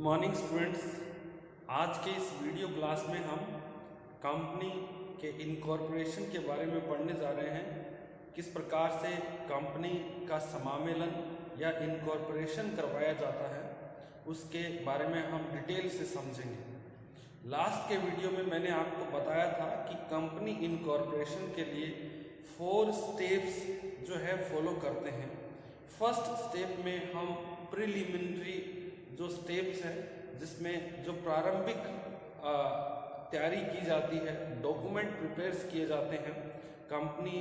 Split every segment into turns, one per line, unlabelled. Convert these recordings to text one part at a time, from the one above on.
Morning students. आज के इस वीडियो क्लास में हम कंपनी के इनकॉर्पोरेशन के बारे में पढ़ने जा रहे हैं। किस प्रकार से कंपनी का समामेलन या इनकॉर्पोरेशन करवाया जाता है उसके बारे में हम डिटेल से समझेंगे। लास्ट के वीडियो में मैंने आपको बताया था कि कंपनी इनकॉर्पोरेशन के लिए 4 स्टेप्स जो है फॉलो करते हैं। फर्स्ट स्टेप में हम प्रिलिमिनरी जो स्टेप्स हैं जिसमें जो प्रारंभिक तैयारी की जाती है, डॉक्यूमेंट प्रिपेयर्स किए जाते हैं कंपनी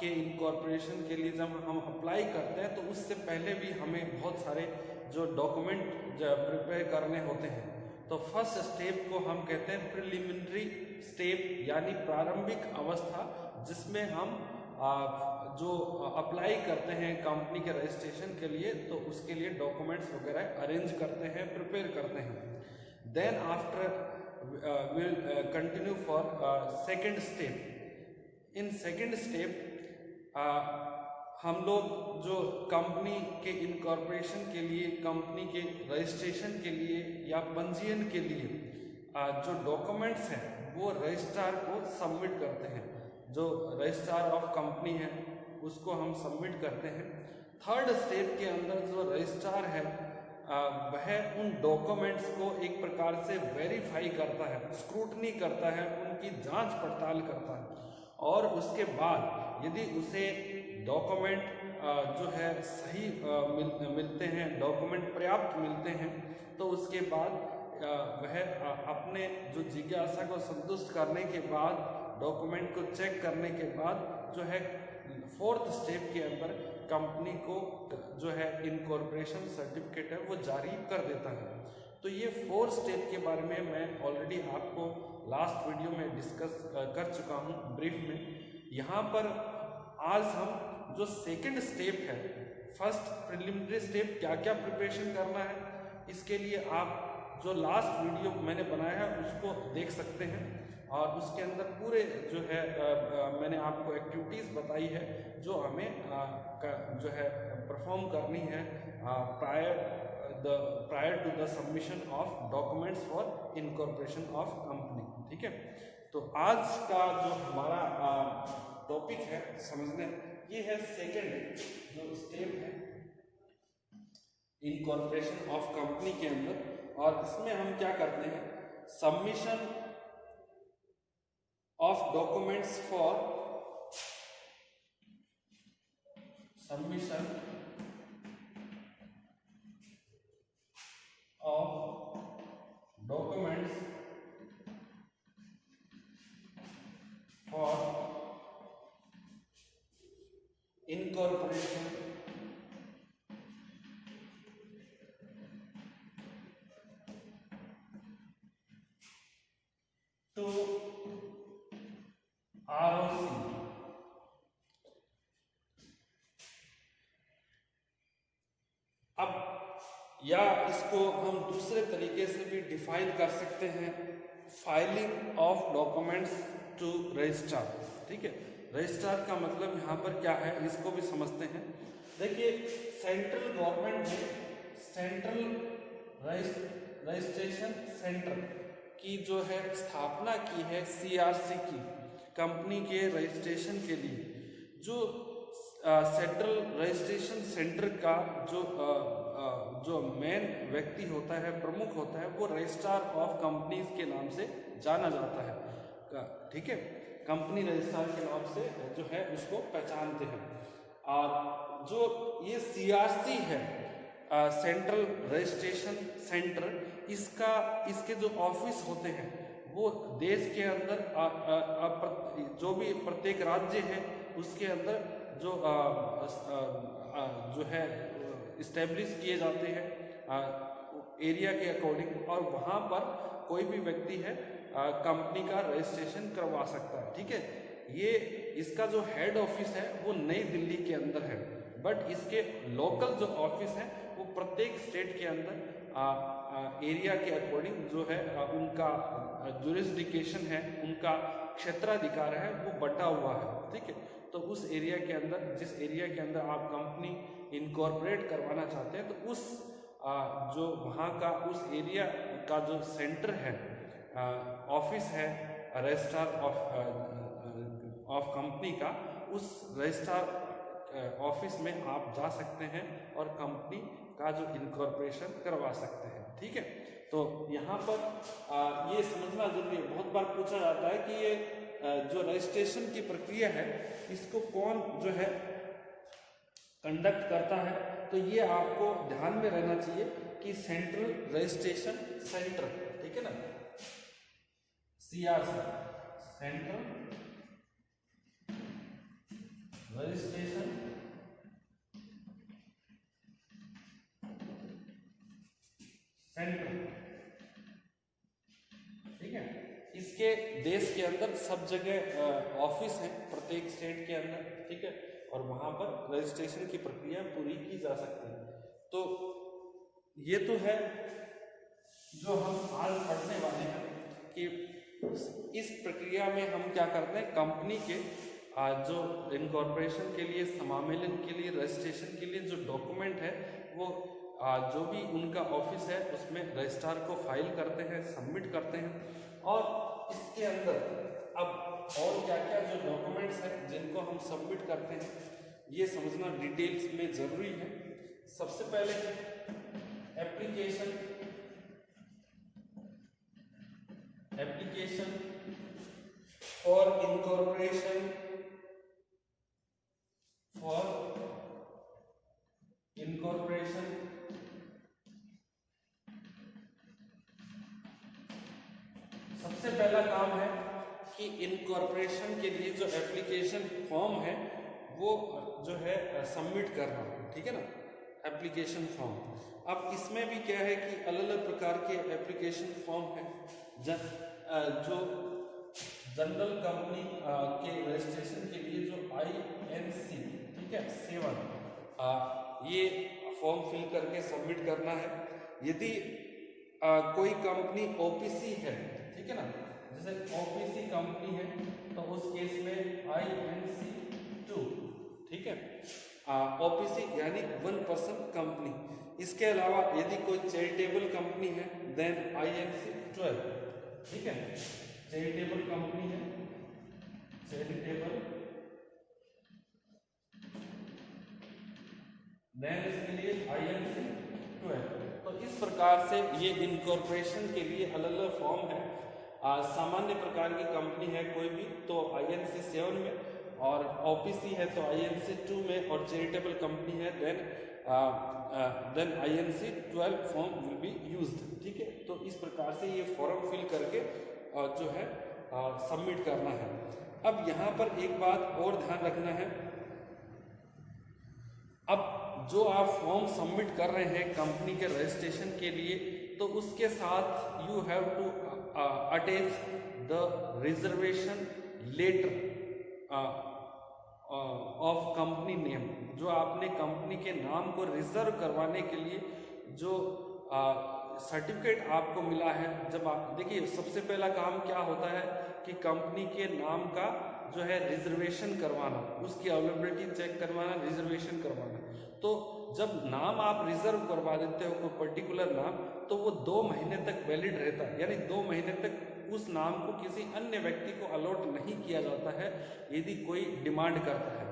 के इनकॉर्पोरेशन के लिए। जब हम अप्लाई करते हैं तो उससे पहले भी हमें बहुत सारे जो डॉक्यूमेंट प्रिपेयर करने होते हैं। तो फर्स्ट स्टेप को हम कहते हैं प्रिलिमिनरी स्टेप यानी प्रारंभिक अवस्था, जिसमें हम जो अप्लाई करते हैं कंपनी के रजिस्ट्रेशन के लिए तो उसके लिए डॉक्यूमेंट्स वगैरह अरेंज करते हैं, प्रिपेयर करते हैं। Then after will continue for second step. In second step हम लोग जो कंपनी के इनकॉर्पोरेशन के लिए, कंपनी के रजिस्ट्रेशन के लिए या पंजीयन के लिए जो डॉक्यूमेंट्स हैं वो रजिस्ट्रार को सबमिट करते हैं। जो रजिस्ट्रार ऑफ कंपनी है उसको हम सबमिट करते हैं। थर्ड स्टेप के अंदर जो रजिस्ट्रार है वह उन डॉक्यूमेंट्स को एक प्रकार से वेरीफाई करता है, स्क्रूटनी करता है, उनकी जांच पड़ताल करता है और उसके बाद यदि उसे डॉक्यूमेंट जो है सही मिलते हैं, डॉक्यूमेंट पर्याप्त मिलते हैं, तो उसके बाद वह अपने जो जिज्ञासा को संतुष्ट करने के बाद, डॉक्यूमेंट को चेक करने के बाद जो है फोर्थ स्टेप के अंदर कंपनी को जो है इनकॉर्पोरेशन सर्टिफिकेट है वो जारी कर देता है। तो ये 4 स्टेप के बारे में मैं ऑलरेडी आपको लास्ट वीडियो में डिस्कस कर चुका हूँ ब्रीफ में। यहाँ पर आज हम जो सेकंड स्टेप है, फर्स्ट प्रिलिमिनरी स्टेप, क्या क्या प्रिपरेशन करना है, इसके लिए आप जो लास्ट वीडियो मैंने बनाया है उसको देख सकते हैं और उसके अंदर पूरे जो है मैंने आपको एक्टिविटीज़ बताई है जो हमें जो है परफॉर्म करनी है prior to the submission of documents for incorporation of company. ठीक है, तो आज का जो हमारा टॉपिक है समझने, ये है सेकेंड जो स्टेप है इनकॉर्पोरेशन ऑफ कंपनी के अंदर। और इसमें हम क्या करते हैं, submission of documents for submission of documents for incorporation to ROC। अब या इसको हम दूसरे तरीके से भी डिफाइन कर सकते हैं, filing of documents to registrar. ठीक है, रजिस्ट्रार का मतलब यहाँ पर क्या है इसको भी समझते हैं। देखिए, सेंट्रल गवर्नमेंट ने सेंट्रल रजिस्ट्रेशन सेंटर की जो है स्थापना की है, CRC की, कंपनी के रजिस्ट्रेशन के लिए। जो सेंट्रल रजिस्ट्रेशन सेंटर का जो मेन व्यक्ति होता है, प्रमुख होता है, वो रजिस्ट्रार ऑफ कंपनीज के नाम से जाना जाता है। ठीक है, कंपनी रजिस्ट्रार के नाम से जो है उसको पहचानते हैं। और जो ये CRC है, सेंट्रल रजिस्ट्रेशन सेंटर, इसके जो ऑफिस होते हैं वो देश के अंदर जो भी प्रत्येक राज्य है उसके अंदर जो है इस्टेब्लिश किए जाते हैं एरिया के अकॉर्डिंग, और वहाँ पर कोई भी व्यक्ति है कंपनी का रजिस्ट्रेशन करवा सकता है। ठीक है, ये इसका जो हेड ऑफिस है वो नई दिल्ली के अंदर है, बट इसके लोकल जो ऑफिस है वो प्रत्येक स्टेट के अंदर एरिया के अकॉर्डिंग जो है उनका जुरिस्डिक्शन है, उनका क्षेत्राधिकार है वो बटा हुआ है। ठीक है, तो उस एरिया के अंदर, जिस एरिया के अंदर आप कंपनी इनकॉर्पोरेट करवाना चाहते हैं, तो उस जो वहाँ का उस एरिया का जो सेंटर है, ऑफिस है रजिस्ट्रार ऑफ कंपनी का, उस रजिस्ट्रार ऑफिस में आप जा सकते हैं और कंपनी का जो इनकॉर्पोरेशन करवा सकते हैं। ठीक है, तो यहाँ पर ये समझना जरूरी है। बहुत बार पूछा जाता है कि ये जो रजिस्ट्रेशन की प्रक्रिया है इसको कौन जो है कंडक्ट करता है, तो ये आपको ध्यान में रहना चाहिए कि सेंट्रल रजिस्ट्रेशन सेंटर, ठीक है ना, CRC, सेंट्रल रजिस्ट्रेशन सेंटर, ठीक है। इसके देश के अंदर सब जगह ऑफिस है, प्रत्येक स्टेट के अंदर, ठीक है, और वहां पर रजिस्ट्रेशन की प्रक्रिया पूरी की जा सकती है। तो ये तो है जो हम आज पढ़ने वाले हैं कि इस प्रक्रिया में हम क्या करते हैं, कंपनी के जो इनकॉर्पोरेशन के लिए, समामेलन के लिए, रजिस्ट्रेशन के लिए जो डॉक्यूमेंट है वो जो भी उनका ऑफिस है उसमें रजिस्ट्रार को फाइल करते हैं, सबमिट करते हैं। और इसके अंदर अब और क्या क्या जो डॉक्यूमेंट्स हैं जिनको हम सबमिट करते हैं ये समझना डिटेल्स में जरूरी है। सबसे पहले एप्लीकेशन फॉर इनकॉर्पोरेशन सबसे पहला काम है कि इनकॉर्पोरेशन के लिए जो एप्लीकेशन फॉर्म है वो जो है सबमिट करना, ठीक है ना, एप्लीकेशन फॉर्म। अब इसमें भी क्या है कि अलग अलग प्रकार के एप्लीकेशन फॉर्म है। जो जनरल कंपनी के रजिस्ट्रेशन के लिए जो INC, ठीक है, 7 ये फॉर्म फिल करके सबमिट करना है। यदि कोई कंपनी OPC है, ठीक है ना, जैसे OPC कंपनी है तो उस केस में INC 2, ठीक है, OPC यानी 1% कंपनी। इसके अलावा यदि कोई चैरिटेबल कंपनी है देन INC 12, ठीक है, चैरिटेबल कंपनी है, चैरिटेबल, देन इसके लिए INC 12। तो इस प्रकार से ये इनकॉर्पोरेशन के लिए अलग अलग फॉर्म है। सामान्य प्रकार की कंपनी है कोई भी तो INC 7 में, और OPC है तो INC 2 में, और चैरिटेबल कंपनी है then INC 12 form will be used, ठीक है। तो इस प्रकार से ये फॉर्म फिल करके जो है सबमिट करना है। अब यहाँ पर एक बात और ध्यान रखना है, अब जो आप फॉर्म सबमिट कर रहे हैं कंपनी के रजिस्ट्रेशन के लिए, तो उसके साथ you have to attach the reservation letter of company name. जो आपने कंपनी के नाम को रिजर्व करवाने के लिए जो सर्टिफिकेट आपको मिला है, जब आप देखिए सबसे पहला काम क्या होता है कि कंपनी के नाम का जो है रिजर्वेशन करवाना, उसकी अवेलेबिलिटी चेक करवाना, रिजर्वेशन करवाना। तो जब नाम आप रिजर्व करवा देते हो कोई पर्टिकुलर नाम, तो वो 2 महीने तक वैलिड रहता है, यानी 2 महीने तक उस नाम को किसी अन्य व्यक्ति को अलॉट नहीं किया जाता है यदि कोई डिमांड करता है।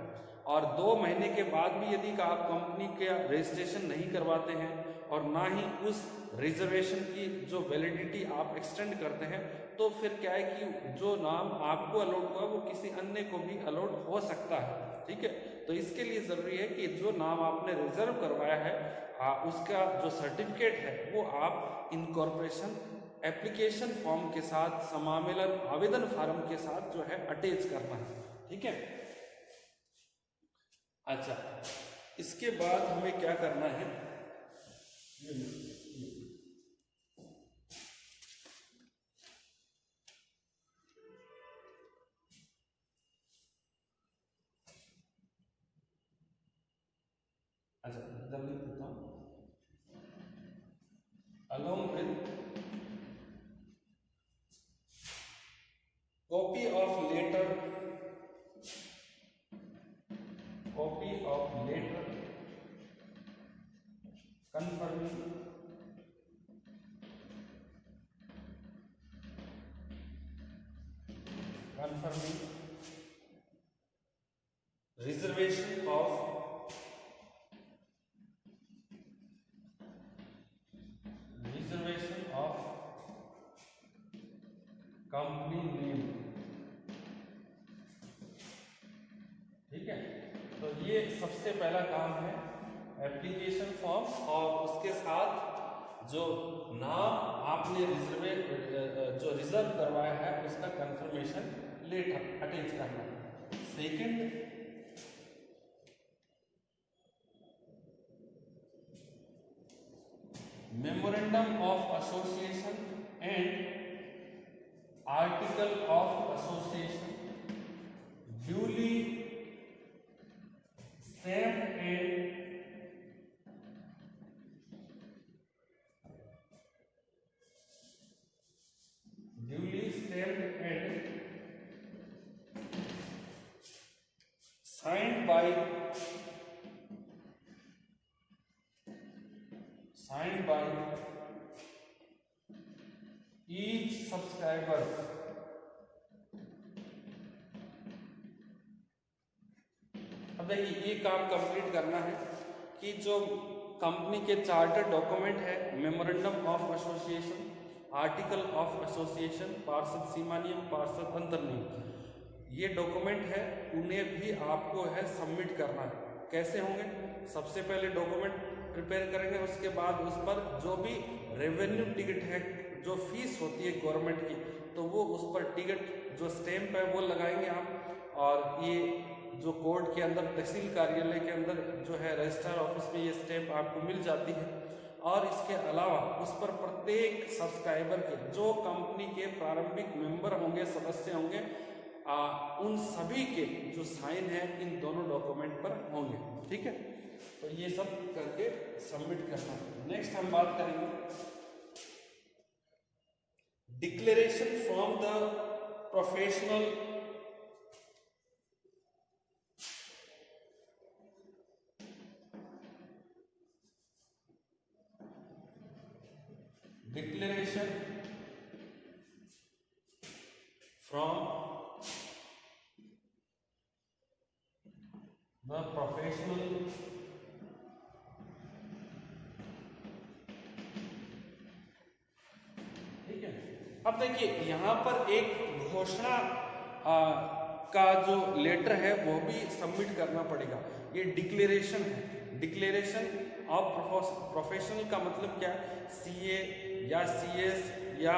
और 2 महीने के बाद भी यदि आप कंपनी का रजिस्ट्रेशन नहीं करवाते हैं और ना ही उस रिजर्वेशन की जो वैलिडिटी आप एक्सटेंड करते हैं, तो फिर क्या है कि जो नाम आपको अलॉट हुआ वो किसी अन्य को भी अलॉट हो सकता है, ठीक है। तो इसके लिए जरूरी है कि जो नाम आपने रिजर्व करवाया है उसका जो सर्टिफिकेट है वो आप इनकॉर्पोरेशन एप्लीकेशन फॉर्म के साथ, समामेलन आवेदन फॉर्म के साथ जो है अटैच करना है, ठीक है। अच्छा, इसके बाद हमें क्या करना है, अच्छा जल्दी पूछता हूँ, along with copy of letter confirming confirming reservation of company name. ठीक है, तो ये सबसे पहला काम है एप्लीकेशन फॉर्म, और उसके साथ जो नाम आपने जो रिजर्व करवाया है उसका कंफर्मेशन लेटर अटैच करना। Second, memorandum of association and article of association duly stamped and signed by each subscriber। अब देखिए, ये काम कंप्लीट करना है कि जो कंपनी के चार्टर डॉक्यूमेंट है, memorandum of association, article of association, पार्षद सीमा नियम, पार्षद अंतर नियम, ये डॉक्यूमेंट है, उन्हें भी आपको है सबमिट करना है। कैसे होंगे? सबसे पहले डॉक्यूमेंट प्रिपेयर करेंगे, उसके बाद उस पर जो भी रेवेन्यू टिकट है, जो फीस होती है गवर्नमेंट की, तो वो उस पर टिकट जो स्टैंप है वो लगाएंगे आप। और ये जो कोर्ट के अंदर, तहसील कार्यालय के अंदर जो है रजिस्ट्रार ऑफिस में ये स्टैंप आपको मिल जाती है। और इसके अलावा उस पर प्रत्येक सब्सक्राइबर के जो कंपनी के प्रारंभिक मेंबर होंगे, सदस्य होंगे, उन सभी के जो साइन है इन दोनों डॉक्यूमेंट पर होंगे। ठीक है, तो ये सब करके सबमिट करना है। नेक्स्ट हम बात करेंगे declaration from the professional declaration from the professional ठीक है। अब देखिए, यहाँ पर एक घोषणा का जो लेटर है वो भी सबमिट करना पड़ेगा। ये डिक्लेरेशन है। डिक्लेरेशन ऑफ प्रोफेशनल का मतलब क्या है? सीए या सीएस या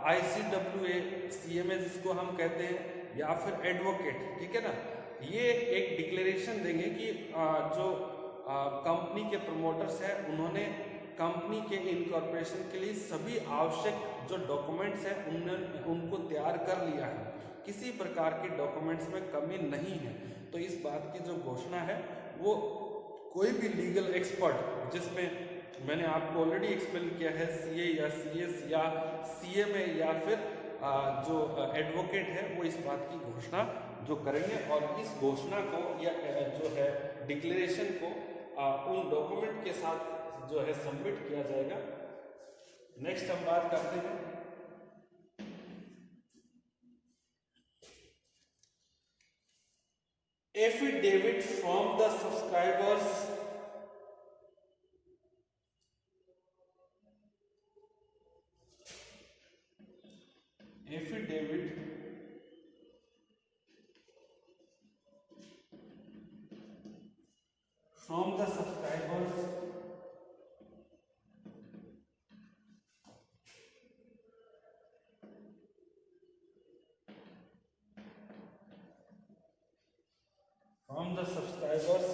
आईसीडब्ल्यूए, सीएमए जिसको हम कहते हैं, या फिर एडवोकेट। ठीक है ना, ये एक डिक्लेरेशन देंगे कि जो कंपनी के प्रमोटर्स हैं उन्होंने कंपनी के इनकॉर्पोरेशन के लिए सभी आवश्यक जो डॉक्यूमेंट्स हैं उनको तैयार कर लिया है, किसी प्रकार के डॉक्यूमेंट्स में कमी नहीं है। तो इस बात की जो घोषणा है वो कोई भी लीगल एक्सपर्ट, जिसमें मैंने आपको ऑलरेडी एक्सप्लेन किया है, सीए या सीएस या सीएमए या फिर जो एडवोकेट है, वो इस बात की घोषणा जो करेंगे, और इस घोषणा को या जो है डिक्लेरेशन को उन डॉक्यूमेंट के साथ जो है सबमिट किया जाएगा। नेक्स्ट हम बात करते हैं affidavit from the subscribers from the subscribers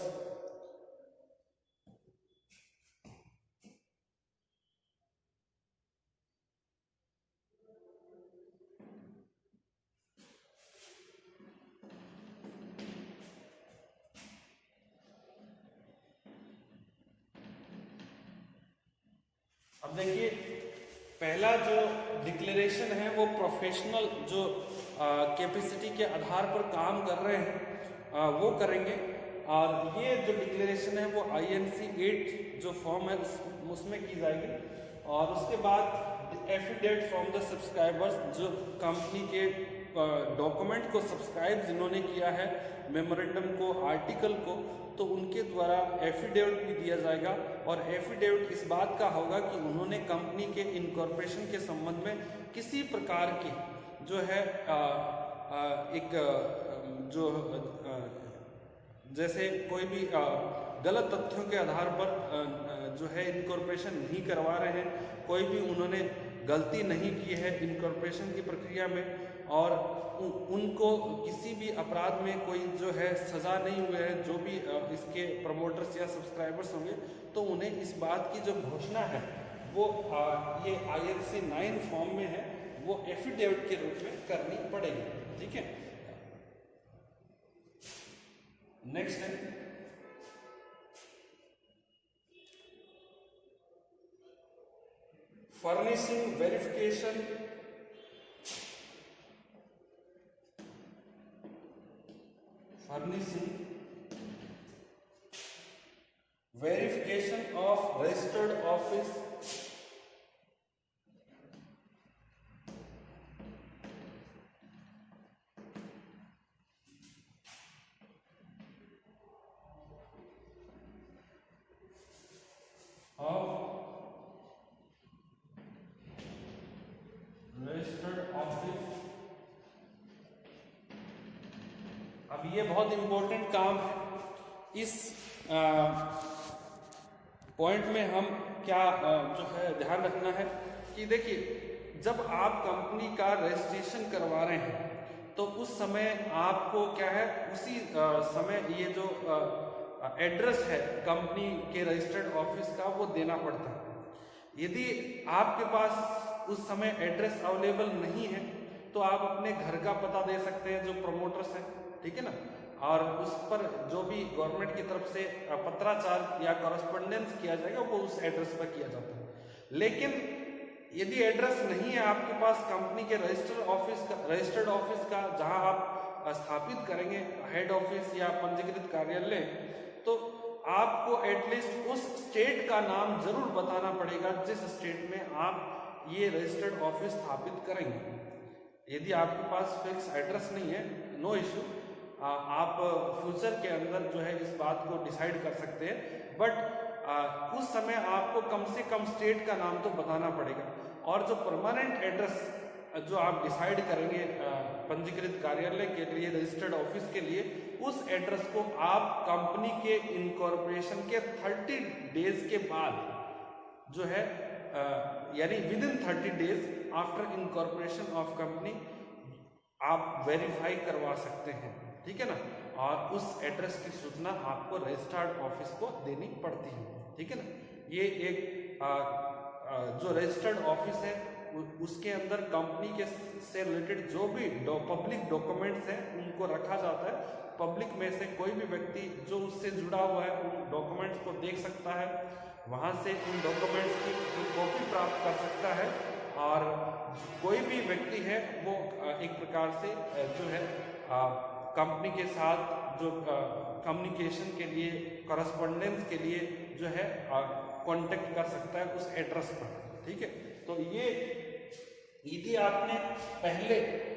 अब देखिए, पहला जो डिक्लेरेशन है वो प्रोफेशनल जो कैपेसिटी के आधार पर काम कर रहे हैं वो करेंगे, और ये जो डिक्लेरेशन है वो INC 8 जो फॉर्म है उसमें की जाएगी। और उसके बाद एफिडेविट फ्रॉम द सब्सक्राइबर्स, जो कंपनी के डॉक्यूमेंट को सब्सक्राइब जिन्होंने किया है, मेमोरेंडम को, आर्टिकल को, तो उनके द्वारा एफिडेविट भी दिया जाएगा। और एफिडेविट इस बात का होगा कि उन्होंने कंपनी के इनकॉर्पोरेशन के संबंध में किसी प्रकार की जो है जैसे कोई भी गलत तथ्यों के आधार पर जो है इनकॉर्पोरेशन नहीं करवा रहे हैं, कोई भी उन्होंने गलती नहीं की है इनकॉर्पोरेशन की प्रक्रिया में, और उनको किसी भी अपराध में कोई जो है सज़ा नहीं हुई है, जो भी इसके प्रमोटर्स या सब्सक्राइबर्स होंगे, तो उन्हें इस बात की जो घोषणा है वो ये IRC 9 फॉर्म में है, वो एफिडेविट के रूप में करनी पड़ेगी। ठीक है, नेक्स्ट है furnishing verification. Verification of registered office अब ये बहुत इंपॉर्टेंट काम है। इस पॉइंट में हम क्या जो है ध्यान रखना है कि देखिए, जब आप कंपनी का रजिस्ट्रेशन करवा रहे हैं तो उस समय आपको क्या है, उसी समय ये जो एड्रेस है कंपनी के रजिस्टर्ड ऑफिस का वो देना पड़ता है। यदि आपके पास उस समय एड्रेस अवेलेबल नहीं है तो आप अपने घर का पता दे सकते हैं, जो प्रमोटर्स हैं, ठीक है ना, और उस पर जो भी गवर्नमेंट की तरफ से पत्राचार या कॉरेस्पॉन्डेंस किया जाएगा वो उस एड्रेस पर किया जाता है। लेकिन यदि एड्रेस नहीं है आपके पास कंपनी के रजिस्टर्ड ऑफिस का जहां आप स्थापित करेंगे हेड ऑफिस या पंजीकृत कार्यालय, तो आपको एटलीस्ट उस स्टेट का नाम जरूर बताना पड़ेगा जिस स्टेट में आप ये रजिस्टर्ड ऑफिस स्थापित करेंगे। यदि आपके पास फिक्स एड्रेस नहीं है, नो इश्यू, आप फ्यूचर के अंदर जो है इस बात को डिसाइड कर सकते हैं, बट उस समय आपको कम से कम स्टेट का नाम तो बताना पड़ेगा। और जो परमानेंट एड्रेस जो आप डिसाइड करेंगे पंजीकृत कार्यालय के लिए, रजिस्टर्ड ऑफिस के लिए, उस एड्रेस को आप कंपनी के इनकॉर्पोरेशन के 30 डेज के बाद जो है यानी with in 30 days after incorporation of company आप वेरीफाई करवा सकते हैं, ठीक है ना। और उस एड्रेस की सूचना आपको रजिस्टर्ड ऑफिस को देनी पड़ती है, ठीक है ना। ये एक जो रजिस्टर्ड ऑफिस है उसके अंदर कंपनी के से रिलेटेड जो भी पब्लिक डॉक्यूमेंट्स हैं उनको रखा जाता है। पब्लिक में से कोई भी व्यक्ति जो उससे जुड़ा हुआ है उन डॉक्यूमेंट्स को देख सकता है, वहाँ से उन डॉक्यूमेंट्स की जो कॉपी प्राप्त कर सकता है, और कोई भी व्यक्ति है वो एक प्रकार से जो है कंपनी के साथ जो कम्युनिकेशन के लिए, कॉरेस्पॉन्डेंस के लिए जो है कांटेक्ट कर सकता है उस एड्रेस पर, ठीक है। तो ये यदि आपने पहले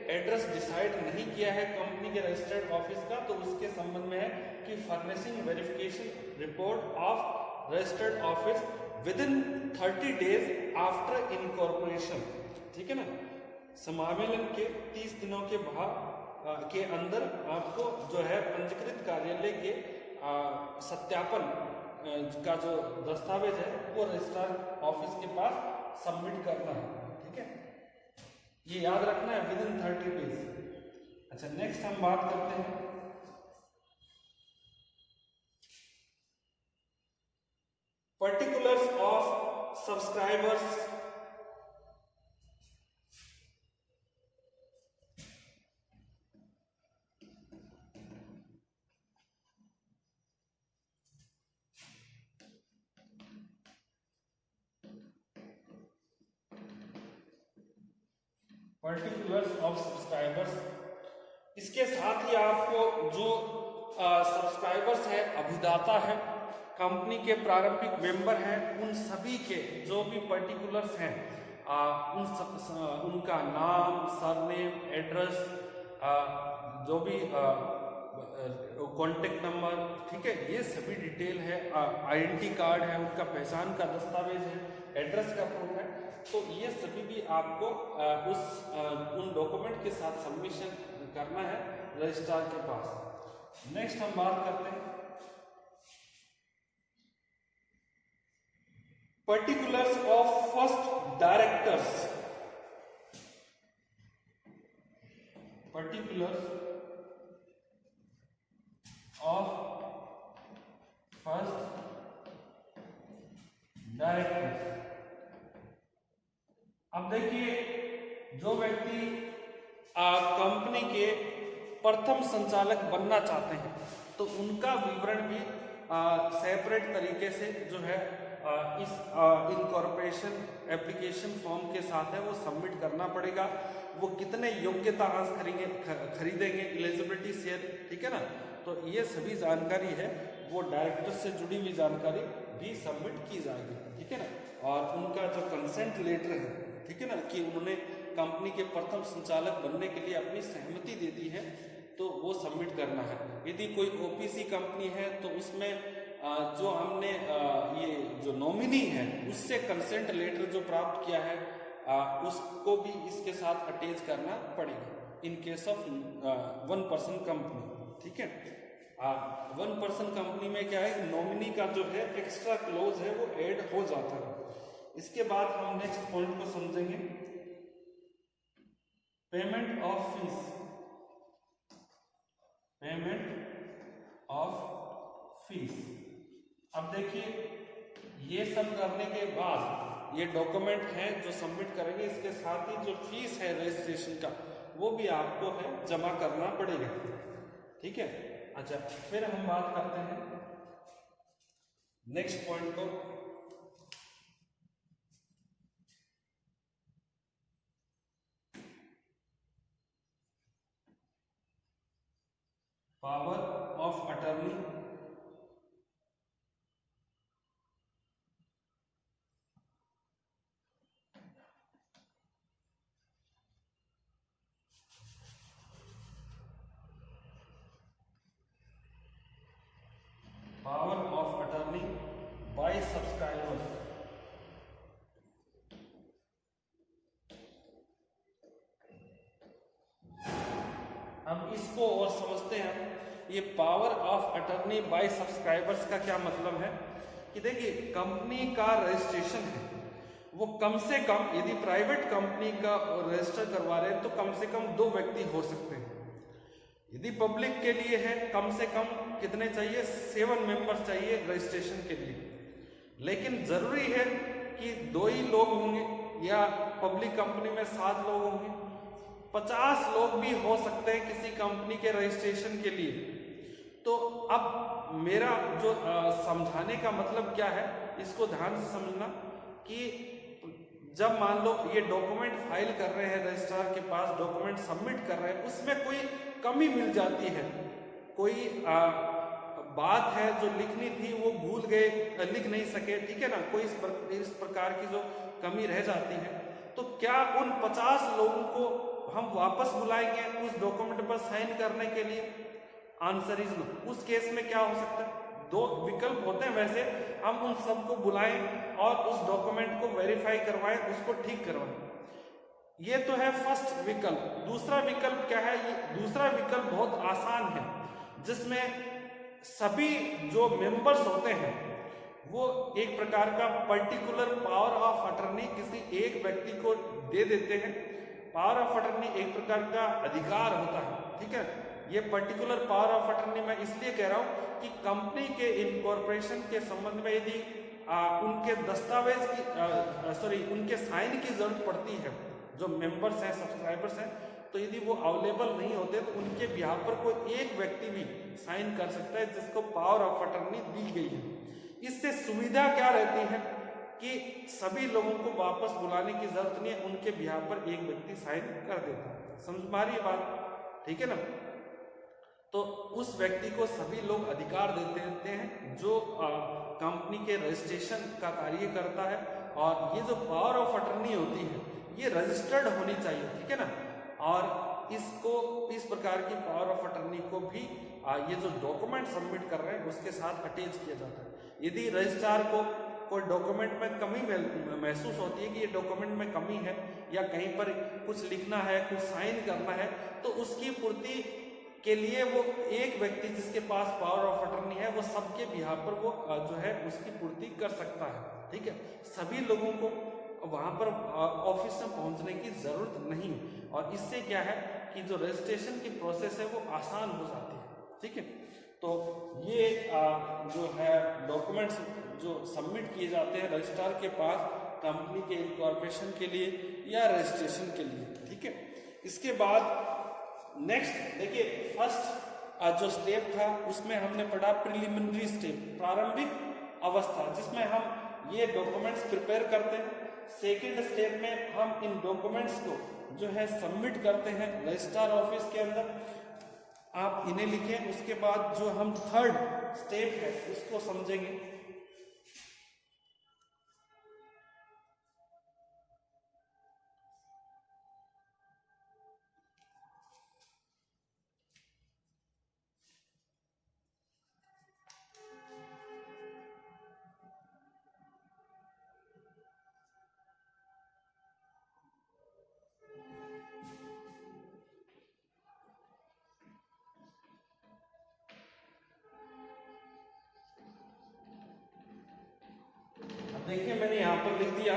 एड्रेस डिसाइड नहीं किया है कंपनी के रजिस्टर्ड ऑफिस का, तो उसके संबंध में है कि furnishing verification report of registered office with in 30 days after incorporation, ठीक है ना। समामेलन के 30 दिनों के बाद के अंदर आपको जो है पंजीकृत कार्यालय के सत्यापन का जो दस्तावेज है वो रजिस्ट्रार ऑफिस के पास सबमिट करना है, ठीक है। ये याद रखना है विद इन 30 डेज। अच्छा, नेक्स्ट हम बात करते हैं particulars of subscribers. Particulars of subscribers, इसके साथ ही आपको जो सब्सक्राइबर्स है, अभिदाता है, कंपनी के प्रारंभिक मेंबर हैं, उन सभी के जो भी पर्टिकुलर्स हैं उनका नाम, सरनेम, एड्रेस जो भी कॉन्टेक्ट नंबर, ठीक है, ये सभी डिटेल है, आइडेंटिटी कार्ड है, उनका पहचान का दस्तावेज है, एड्रेस का प्रूफ है, तो ये सभी भी आपको उन डॉक्यूमेंट के साथ सबमिशन करना है रजिस्ट्रार के पास। नेक्स्ट हम बात करते हैं particulars of first directors. Particulars of first directors. अब देखिए, जो व्यक्ति कंपनी के प्रथम संचालक बनना चाहते हैं तो उनका विवरण भी सेपरेट तरीके से जो है इस इनकॉर्पोरेशन एप्लीकेशन फॉर्म के साथ है वो सबमिट करना पड़ेगा। वो कितने योग्यता अंश खरीदेंगे, एलिजिबिलिटी शेयर, ठीक है ना, तो ये सभी जानकारी है वो डायरेक्टर से जुड़ी हुई जानकारी भी सबमिट की जाएगी, ठीक है ना। और उनका जो कंसेंट लेटर है, ठीक है ना, कि उन्होंने कंपनी के प्रथम संचालक बनने के लिए अपनी सहमति दे दी है, तो वो सबमिट करना है। यदि कोई ओपीसी कंपनी है तो उसमें जो हमने ये जो नॉमिनी है उससे कंसेंट लेटर जो प्राप्त किया है उसको भी इसके साथ अटैच करना पड़ेगा in case of 1 person company, ठीक है। 1 पर्सन कंपनी में क्या है, नॉमिनी का जो है एक्स्ट्रा क्लोज है वो ऐड हो जाता है। इसके बाद हम नेक्स्ट पॉइंट को समझेंगे, payment of fees. Payment of fees. अब देखिए, ये सब करने के बाद ये डॉक्यूमेंट हैं जो सबमिट करेंगे, इसके साथ ही जो फीस है रजिस्ट्रेशन का वो भी आपको है जमा करना पड़ेगा, ठीक है। अच्छा, फिर हम बात करते हैं नेक्स्ट पॉइंट को, power of attorney. By of attorney bye सब्सक्राइबर्स। हम इसको और समझते हैं, ये power of attorney bye subscribers का क्या मतलब है कि देखिए, कंपनी का रजिस्ट्रेशन है वो कम से कम, यदि प्राइवेट कंपनी का रजिस्टर करवा रहे हैं तो कम से कम 2 व्यक्ति हो सकते हैं। यदि पब्लिक के लिए है कम से कम कितने चाहिए, 7 मेंबर्स चाहिए रजिस्ट्रेशन के लिए। लेकिन जरूरी है कि 2 ही लोग होंगे या पब्लिक कंपनी में 7 लोग होंगे, 50 लोग भी हो सकते हैं किसी कंपनी के रजिस्ट्रेशन के लिए। तो अब मेरा जो समझाने का मतलब क्या है, इसको ध्यान से समझना कि जब मान लो ये डॉक्यूमेंट फाइल कर रहे हैं रजिस्ट्रार के पास, डॉक्यूमेंट सबमिट कर रहे हैं, उसमें कोई कमी मिल जाती है, कोई बात है जो लिखनी थी वो भूल गए, लिख नहीं सके, ठीक है ना, कोई इस प्रकार की जो कमी रह जाती है, तो क्या उन 50 लोगों को हम वापस बुलाएंगे उस डॉक्यूमेंट पर साइन करने के लिए? Answer is no. उस केस में क्या हो सकता है, 2 विकल्प होते हैं वैसे, हम उन सबको बुलाएं और उस डॉक्यूमेंट को वेरीफाई करवाएं, उसको ठीक करवाएं। ये तो है फर्स्ट विकल्प। दूसरा विकल्प क्या है, ये दूसरा विकल्प बहुत आसान है, जिसमें सभी जो मेंबर्स होते हैं वो एक प्रकार का पर्टिकुलर पावर ऑफ अटर्नी किसी एक व्यक्ति को दे देते हैं। पावर ऑफ अटर्नी एक प्रकार का अधिकार होता है, ठीक है। ये पर्टिकुलर पावर ऑफ अटर्नी मैं इसलिए कह रहा हूं कि कंपनी के इनकॉर्पोरेशन के संबंध में यदि उनके दस्तावेज की उनके साइन की जरूरत पड़ती है, जो मेंबर्स हैं, सब्सक्राइबर्स हैं, तो यदि वो अवेलेबल नहीं होते तो उनके बिहाफ पर कोई एक व्यक्ति भी साइन कर सकता है, जिसको पावर ऑफ अटर्नी दी गई है। इससे सुविधा क्या रहती है कि सभी लोगों को वापस बुलाने की जरूरत नहीं है, उनके बिहाफ पर एक व्यक्ति साइन कर देता है। समझ पा रही है बात, ठीक है ना। तो उस व्यक्ति को सभी लोग अधिकार देते हैं जो कंपनी के रजिस्ट्रेशन का कार्य करता है। और ये जो पावर ऑफ अटर्नी होती है ये रजिस्टर्ड होनी चाहिए, ठीक है ना। और इसको इस प्रकार की पावर ऑफ अटर्नी को भी ये जो डॉक्यूमेंट सबमिट कर रहे हैं उसके साथ अटैच किया जाता है। यदि रजिस्ट्रार को कोई डॉक्यूमेंट में कमी महसूस होती है कि ये डॉक्यूमेंट में कमी है या कहीं पर कुछ लिखना है, कुछ साइन करना है, तो उसकी पूर्ति के लिए वो एक व्यक्ति जिसके पास पावर ऑफ अटर्नी है वो सबके बिहाफ पर वो जो है उसकी पूर्ति कर सकता है। ठीक है, सभी लोगों को वहां पर ऑफिस में पहुंचने की जरूरत नहीं, और इससे क्या है कि जो रजिस्ट्रेशन की प्रोसेस है वो आसान हो जाती है। ठीक है, तो ये जो है डॉक्यूमेंट्स जो सबमिट किए जाते हैं रजिस्ट्रार के पास कंपनी के इनकॉर्पोरेशन के लिए या रजिस्ट्रेशन के लिए। ठीक है, इसके बाद नेक्स्ट देखिए, फर्स्ट जो स्टेप था उसमें हमने पढ़ा प्रिलिमिनरी स्टेप, प्रारंभिक अवस्था, जिसमें हम ये डॉक्यूमेंट्स प्रिपेयर करते हैं। सेकेंड स्टेप में हम इन डॉक्यूमेंट्स को जो है सबमिट करते हैं रजिस्ट्रार ऑफिस के अंदर, आप इन्हें लिखें। उसके बाद जो हम थर्ड स्टेप है उसको समझेंगे। देखिए, मैंने यहाँ पर लिख दिया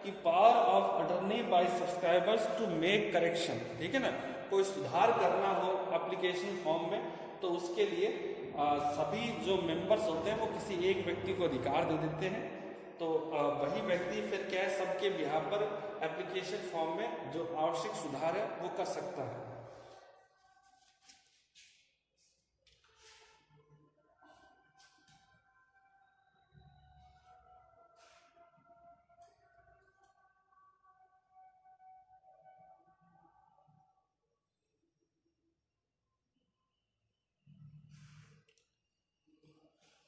कि power of attorney bye subscribers to make correction. ठीक है ना, कोई सुधार करना हो एप्लीकेशन फॉर्म में तो उसके लिए सभी जो मेंबर्स होते हैं वो किसी एक व्यक्ति को अधिकार दे देते हैं, तो वही व्यक्ति फिर क्या है सबके बिहाफ पर एप्लीकेशन फॉर्म में जो आवश्यक सुधार है वो कर सकता है।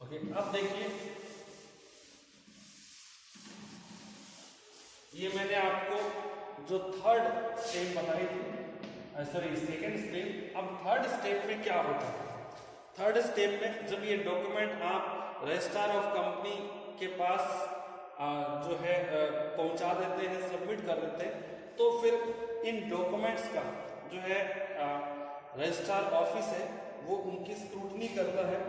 ओके, अब देखिए, ये मैंने आपको जो थर्ड स्टेप बताई थी, सॉरी सेकेंड स्टेप। अब थर्ड स्टेप में क्या होता है? थर्ड स्टेप में जब ये डॉक्यूमेंट आप रजिस्ट्रार ऑफ कंपनी के पास जो है पहुंचा देते हैं, सबमिट कर देते हैं, तो फिर इन डॉक्यूमेंट्स का जो है रजिस्ट्रार ऑफिस है वो उनकी स्क्रूटनी करता है।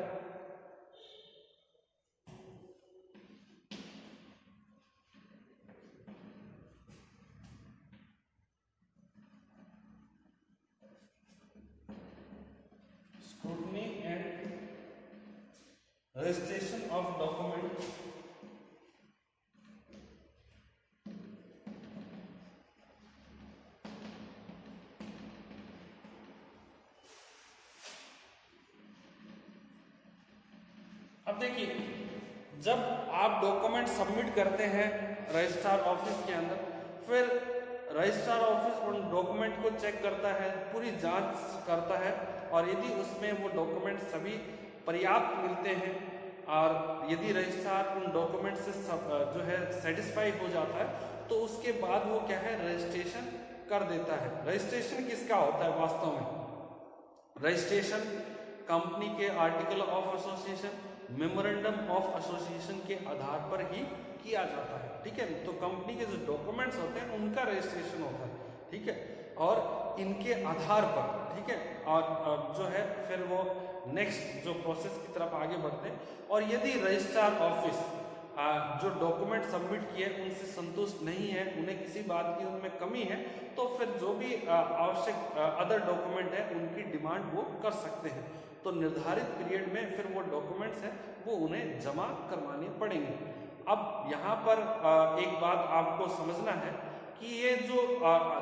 Scrutiny and registration of document अब देखिए, जब आप डॉक्यूमेंट सबमिट करते हैं रजिस्ट्रार ऑफिस के अंदर, फिर रजिस्ट्रार ऑफिस उन डॉक्यूमेंट को चेक करता है, पूरी जांच करता है, और यदि उसमें वो डॉक्यूमेंट सभी पर्याप्त मिलते हैं और यदि रजिस्ट्रार उन डॉक्यूमेंट से जो है सेटिस्फाई हो जाता है तो उसके बाद वो क्या है रजिस्ट्रेशन कर देता है। रजिस्ट्रेशन किसका होता है वास्तव में? रजिस्ट्रेशन कंपनी के article of association, memorandum of association के आधार पर ही किया जाता है। ठीक है, तो कंपनी के जो डॉक्यूमेंट्स होते हैं उनका रजिस्ट्रेशन होता है। ठीक है, और इनके आधार पर, ठीक है, और जो है फिर वो नेक्स्ट जो प्रोसेस की तरफ आगे बढ़ते हैं। और यदि रजिस्ट्रार ऑफिस जो डॉक्यूमेंट सबमिट किए उनसे संतुष्ट नहीं है, उन्हें किसी बात की उनमें कमी है, तो फिर जो भी आवश्यक अदर डॉक्यूमेंट है उनकी डिमांड वो कर सकते हैं। तो निर्धारित पीरियड में फिर वो डॉक्यूमेंट्स हैं वो उन्हें जमा करवाने पड़ेंगे। अब यहाँ पर एक बात आपको समझना है कि ये जो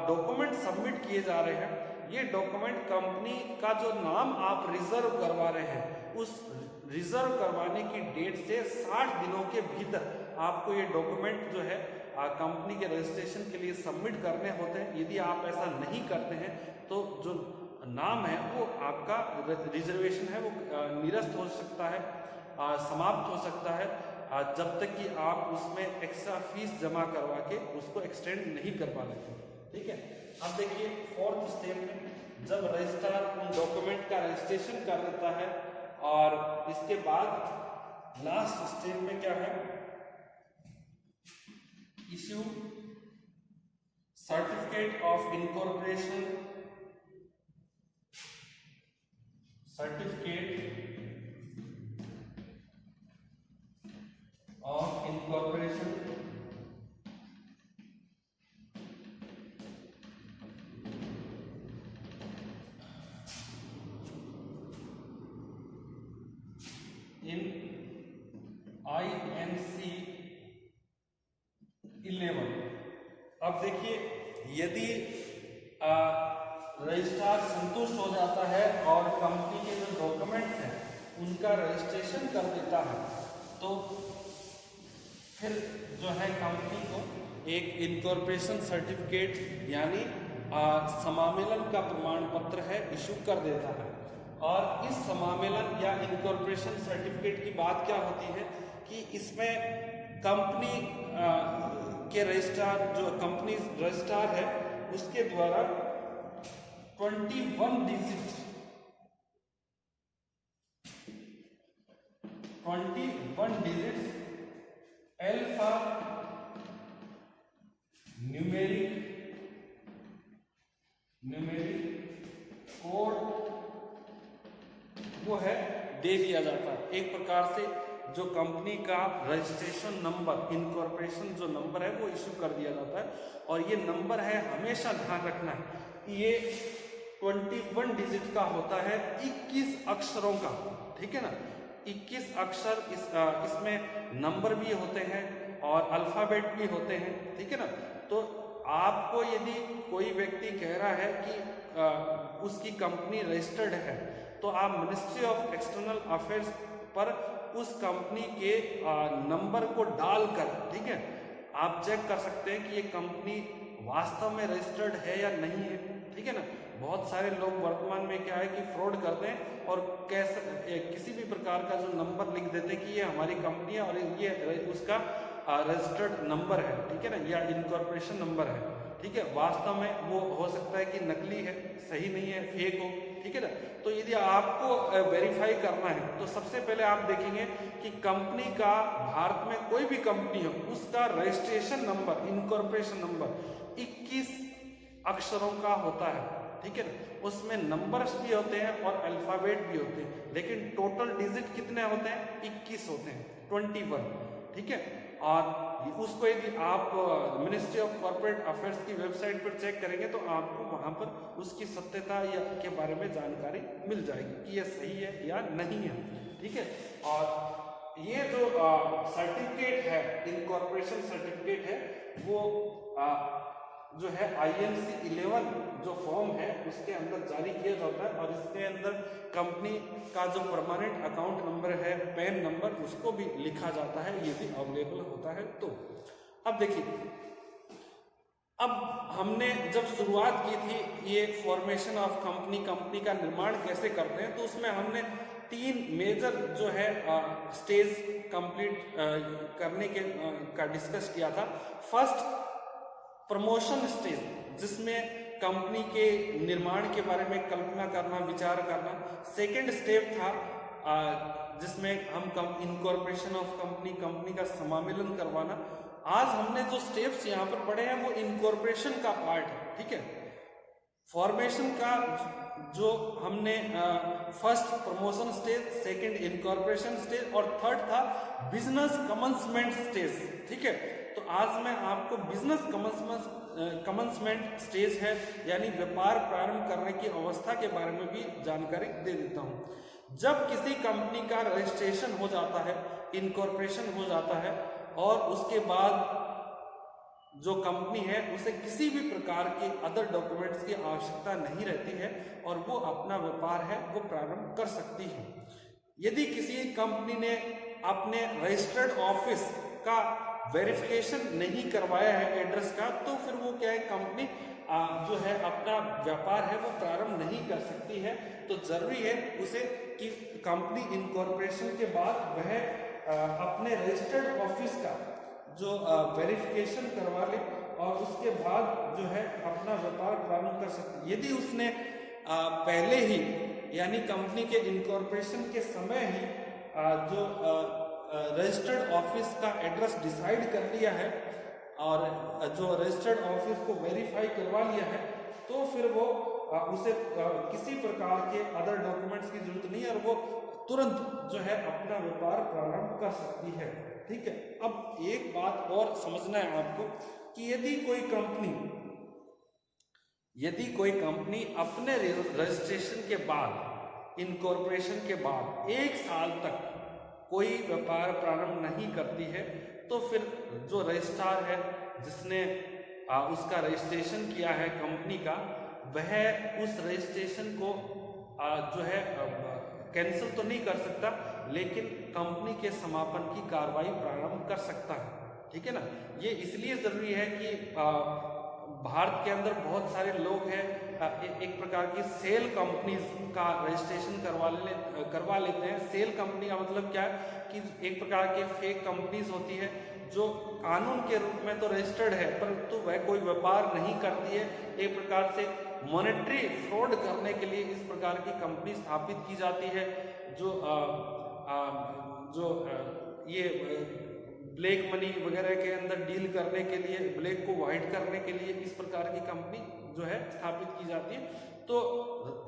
डॉक्यूमेंट सबमिट किए जा रहे हैं, ये डॉक्यूमेंट कंपनी का जो नाम आप रिजर्व करवा रहे हैं, उस रिजर्व करवाने की डेट से 60 दिनों के भीतर आपको ये डॉक्यूमेंट जो है कंपनी के रजिस्ट्रेशन के लिए सबमिट करने होते हैं। यदि आप ऐसा नहीं करते हैं तो जो नाम है वो आपका रिजर्वेशन है वो निरस्त हो सकता है, समाप्त हो सकता है, जब तक कि आप उसमें एक्स्ट्रा फीस जमा करवा के उसको एक्सटेंड नहीं करवा लेते। ठीक है, अब देखिए फोर्थ स्टेप में जब रजिस्ट्रार उन डॉक्यूमेंट का रजिस्ट्रेशन कर देता है और इसके बाद लास्ट स्टेप में क्या है, issue certificate of incorporation, in INC 11। अब देखिए यदि रजिस्ट्रार संतुष्ट हो जाता है और कंपनी के जो डॉक्यूमेंट हैं उनका रजिस्ट्रेशन कर देता है तो फिर जो है कंपनी को एक इनकॉर्पोरेशन सर्टिफिकेट यानी समामेलन का प्रमाण पत्र है इशू कर देता है। और इस समामेलन या इनकॉर्पोरेशन सर्टिफिकेट की बात क्या होती है कि इसमें कंपनी के रजिस्ट्रार, जो कंपनी रजिस्ट्रार है उसके द्वारा 21 डिजिट्स अल्फा न्यूमेरिक कोड वो है दे दिया जाता है। एक प्रकार से जो कंपनी का रजिस्ट्रेशन नंबर, इनकॉर्पोरेशन जो नंबर है वो इशू कर दिया जाता है। और ये नंबर है, हमेशा ध्यान रखना है, ये 21 डिजिट का होता है, 21 अक्षरों का, ठीक है ना। 21 अक्षर इसमें नंबर भी होते हैं और अल्फाबेट भी होते हैं, ठीक है ना। तो आपको यदि कोई व्यक्ति कह रहा है कि उसकी कंपनी रजिस्टर्ड है तो आप मिनिस्ट्री ऑफ एक्सटर्नल अफेयर्स पर उस कंपनी के नंबर को डालकर, ठीक है, आप चेक कर सकते हैं कि ये कंपनी वास्तव में रजिस्टर्ड है या नहीं है, ठीक है ना। बहुत सारे लोग वर्तमान में क्या है कि फ्रॉड करते हैं और कैसे किसी भी प्रकार का जो नंबर लिख देते हैं कि ये हमारी कंपनी है और ये उसका रजिस्टर्ड नंबर है, ठीक है ना, या इनकॉर्पोरेशन नंबर है, ठीक है। वास्तव में वो हो सकता है कि नकली है, सही नहीं है, फेक हो, ठीक है ना। तो यदि आपको वेरीफाई करना है तो सबसे पहले आप देखेंगे कि कंपनी का, भारत में कोई भी कंपनी हो, उसका रजिस्ट्रेशन नंबर, इनकॉर्पोरेशन नंबर 21 अक्षरों का होता है, ठीक है ना। उसमें नंबर्स भी होते हैं और अल्फाबेट भी होते हैं, लेकिन टोटल डिजिट कितने होते हैं? 21 होते हैं, 21, ठीक है। और उसको यदि आप मिनिस्ट्री ऑफ कॉर्पोरेट अफेयर्स की वेबसाइट पर चेक करेंगे तो आपको वहां पर उसकी सत्यता या के बारे में जानकारी मिल जाएगी कि यह सही है या नहीं है, ठीक है। और ये जो सर्टिफिकेट है, इनकॉर्पोरेशन सर्टिफिकेट है, वो जो है INC 11 जो फॉर्म है उसके अंदर जारी किया जाता है और इसके अंदर कंपनी का जो परमानेंट अकाउंट नंबर है, पैन नंबर, उसको भी लिखा जाता है, ये भी अवेलेबल होता है। तो अब देखिए, अब हमने जब शुरुआत की थी ये फॉर्मेशन ऑफ कंपनी का निर्माण कैसे करते हैं, तो उसमें हमने 3 मेजर जो है स्टेज कंप्लीट करने के का डिस्कस किया था। फर्स्ट प्रमोशन स्टेज, जिसमें कंपनी के निर्माण के बारे में कल्पना करना, विचार करना। सेकंड स्टेप था जिसमें हम इनकॉर्पोरेशन ऑफ कंपनी का समामेलन करवाना। आज हमने जो स्टेप्स यहाँ पर पढ़े हैं वो इनकॉर्पोरेशन का पार्ट है, ठीक है। फॉर्मेशन का जो हमने first promotion stage, second incorporation stage और थर्ड था बिजनेस कमेंसमेंट स्टेज, ठीक है। तो आज मैं आपको बिजनेस कमेंसमेंट स्टेज है यानी व्यापार प्रारंभ करने की अवस्था के बारे में भी जानकारी दे देता हूं। जब किसी कंपनी का रजिस्ट्रेशन हो जाता है, इनकॉर्पोरेशन हो जाता है और उसके बाद जो कंपनी है उसे किसी भी प्रकार के अदर डॉक्यूमेंट्स की आवश्यकता नहीं रहती है और वो अपना व्यापार है वो प्रारंभ कर सकती है। यदि किसी कंपनी ने अपने रजिस्टर्ड ऑफिस का वेरिफिकेशन नहीं करवाया है एड्रेस का, तो फिर वो क्या है, कंपनी जो है अपना व्यापार है वो प्रारंभ नहीं कर सकती है। तो जरूरी है उसे कि कंपनी इनकॉर्पोरेशन के बाद वह अपने रजिस्टर्ड ऑफिस का जो वेरिफिकेशन करवा ले और उसके बाद जो है अपना व्यापार प्रारंभ कर सकती है। यदि उसने पहले ही यानी कंपनी के इनकॉर्पोरेशन के समय ही जो रजिस्टर्ड ऑफिस का एड्रेस डिसाइड कर लिया है और जो रजिस्टर्ड ऑफिस को वेरीफाई करवा लिया है, तो फिर वो उसे किसी प्रकार के अदर डॉक्यूमेंट्स की जरूरत नहीं है और वो तुरंत जो है अपना व्यापार प्रारंभ कर सकती है। ठीक है, अब एक बात और समझना है आपको कि यदि कोई कंपनी अपने रजिस्ट्रेशन के बाद, इनकॉर्पोरेशन के बाद 1 साल तक कोई व्यापार प्रारंभ नहीं करती है, तो फिर जो रजिस्ट्रार है जिसने उसका रजिस्ट्रेशन किया है कंपनी का, वह उस रजिस्ट्रेशन को जो है कैंसिल तो नहीं कर सकता, लेकिन कंपनी के समापन की कार्रवाई प्रारंभ कर सकता है। ठीक है ना, ये इसलिए जरूरी है कि भारत के अंदर बहुत सारे लोग हैं, एक प्रकार की सेल कंपनीज का रजिस्ट्रेशन करवा लेते हैं। सेल कंपनी का मतलब क्या है कि एक प्रकार के फेक कंपनीज होती है जो कानून के रूप में तो रजिस्टर्ड है, परंतु वह कोई व्यापार नहीं करती है। एक प्रकार से मॉनेटरी फ्रॉड करने के लिए इस प्रकार की कंपनी स्थापित की जाती है, जो ये ब्लैक मनी वगैरह के अंदर डील करने के लिए, ब्लैक को व्हाइट करने के लिए इस प्रकार की कंपनी जो है स्थापित की जाती है। तो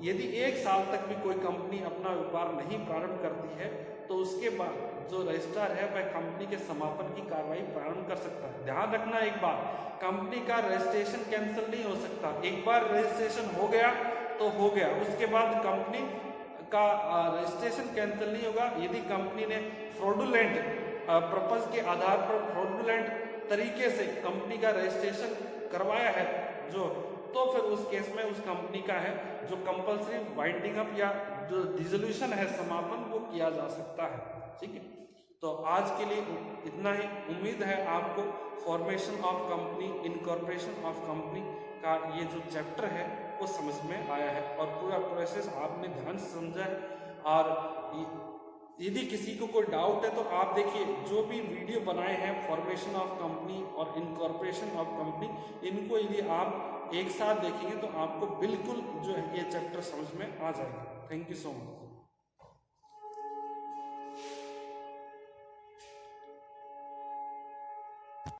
यदि 1 साल तक भी कोई कंपनी अपना व्यापार नहीं प्रारंभ करती है, तो उसके बाद जो रजिस्ट्रार है वह कंपनी के समापन की कार्रवाई प्रारंभ कर सकता है। ध्यान रखना एक बात, कंपनी का रजिस्ट्रेशन कैंसिल नहीं हो सकता। एक बार रजिस्ट्रेशन हो गया तो हो गया, उसके बाद कंपनी का रजिस्ट्रेशन कैंसिल नहीं होगा। यदि कंपनी ने फ्रॉडुलेंट पर्पस के आधार पर फ्रॉडुलेंट तरीके से कंपनी का रजिस्ट्रेशन करवाया है तो फिर उस केस में उस कंपनी का है जो कंपल्सरी वाइंडिंग अप या जो डिसोल्यूशन है, समापन, वो किया जा सकता है। ठीक है, तो आज के लिए इतना ही। उम्मीद है आपको formation of company, incorporation of company का ये जो चैप्टर है वो समझ में आया है और पूरा प्रोसेस आपने ध्यान से समझा है। और यदि किसी को कोई डाउट है तो आप देखिए, जो भी वीडियो बनाए हैं फॉर्मेशन ऑफ कंपनी और इनकॉर्पोरेशन ऑफ कंपनी, इनको यदि आप एक साथ देखेंगे तो आपको बिल्कुल जो है ये चैप्टर समझ में आ जाएगा। Thank you so much.